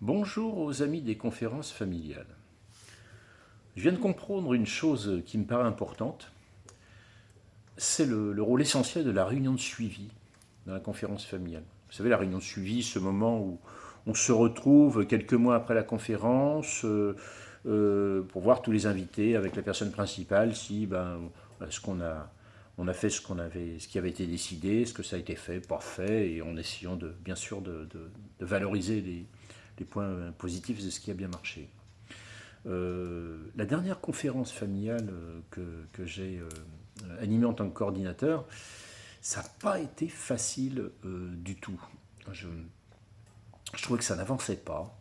Bonjour aux amis des conférences familiales. Je viens de comprendre une chose qui me paraît importante, c'est le rôle essentiel de la réunion de suivi dans la conférence familiale. Vous savez, la réunion de suivi, ce moment où on se retrouve quelques mois après la conférence pour voir tous les invités avec la personne principale, si ce qu'on a, on a fait ce qui avait été décidé, ce que ça a été fait, pas fait, et en essayant bien sûr de valoriser les points positifs de ce qui a bien marché. La dernière conférence familiale que j'ai animée en tant que coordinateur, ça n'a pas été facile du tout. Je trouvais que ça n'avançait pas.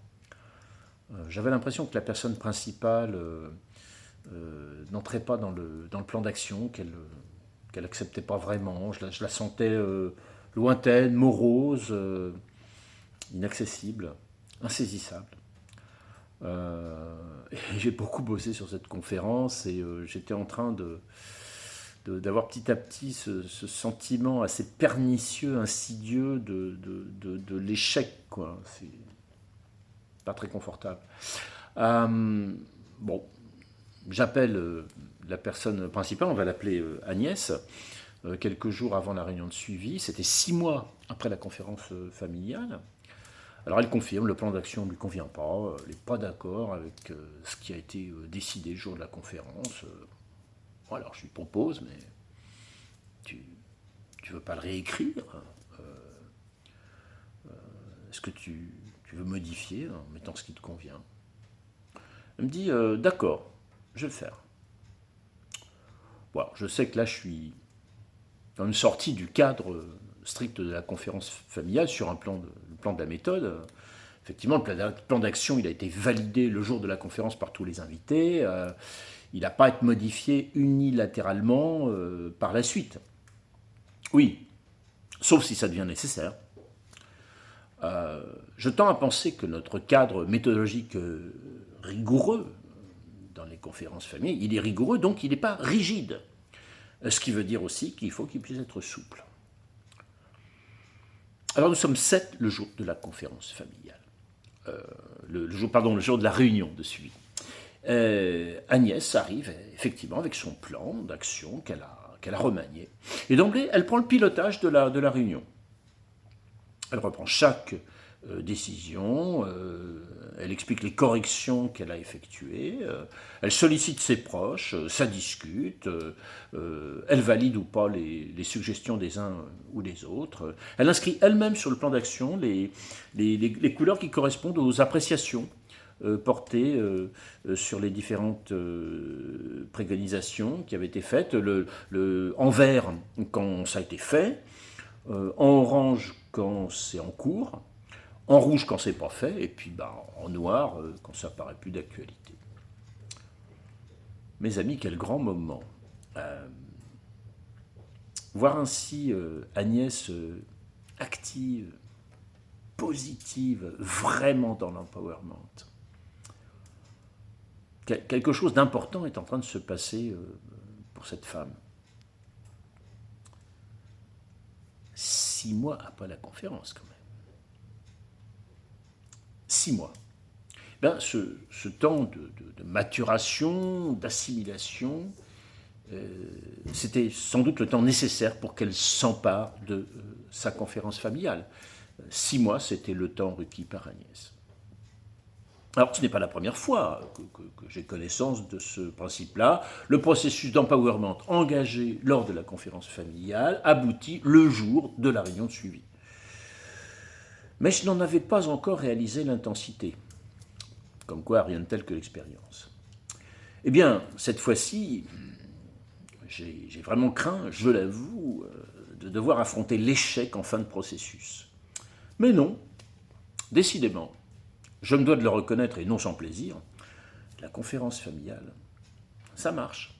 J'avais l'impression que la personne principale n'entrait pas dans le plan d'action, qu'elle n'acceptait pas vraiment. Je la sentais lointaine, morose, inaccessible, insaisissable. Et j'ai beaucoup bossé sur cette conférence et j'étais en train d'avoir petit à petit ce sentiment assez pernicieux, insidieux de l'échec, quoi. C'est pas très confortable. Bon, j'appelle la personne principale, on va l'appeler Agnès, quelques jours avant la réunion de suivi. C'était 6 mois après la conférence familiale. Alors elle confirme, le plan d'action ne lui convient pas, elle n'est pas d'accord avec ce qui a été décidé le jour de la conférence. Alors je lui propose, mais tu veux pas le réécrire? Est-ce que tu veux modifier en mettant ce qui te convient? Elle me dit, d'accord, je vais le faire. Bon, alors, je sais que là je suis quand même sorti du cadre strict de la conférence familiale sur le plan de la méthode. Effectivement, le plan d'action il a été validé le jour de la conférence par tous les invités. Il n'a pas été modifié unilatéralement par la suite. Oui, sauf si ça devient nécessaire. Je tends à penser que notre cadre méthodologique rigoureux dans les conférences familiales, il est rigoureux, donc il n'est pas rigide. Ce qui veut dire aussi qu'il faut qu'il puisse être souple. Alors nous sommes 7 le jour de la conférence familiale. Le jour de la réunion de suivi. Agnès arrive effectivement avec son plan d'action qu'elle a remanié. Et d'emblée, elle prend le pilotage de la réunion. Elle reprend chaque décision, elle explique les corrections qu'elle a effectuées, elle sollicite ses proches, ça discute, elle valide ou pas les suggestions des uns ou des autres. Elle inscrit elle-même sur le plan d'action les couleurs qui correspondent aux appréciations portées sur les différentes préconisations qui avaient été faites, en vert quand ça a été fait, en orange quand c'est en cours, en rouge quand c'est pas fait, et puis en noir quand ça paraît plus d'actualité. Mes amis, quel grand moment. Voir ainsi Agnès active, positive, vraiment dans l'empowerment. Quelque chose d'important est en train de se passer pour cette femme. 6 mois après la conférence, quand même. 6 mois. Ce temps de maturation, d'assimilation, c'était sans doute le temps nécessaire pour qu'elle s'empare de sa conférence familiale. 6 mois, c'était le temps requis par Agnès. Alors, ce n'est pas la première fois que j'ai connaissance de ce principe-là. Le processus d'empowerment engagé lors de la conférence familiale aboutit le jour de la réunion de suivi. Mais je n'en avais pas encore réalisé l'intensité. Comme quoi, rien de tel que l'expérience. Eh bien, cette fois-ci, j'ai vraiment craint, je l'avoue, de devoir affronter l'échec en fin de processus. Mais non, décidément, je me dois de le reconnaître et non sans plaisir, la conférence familiale, ça marche.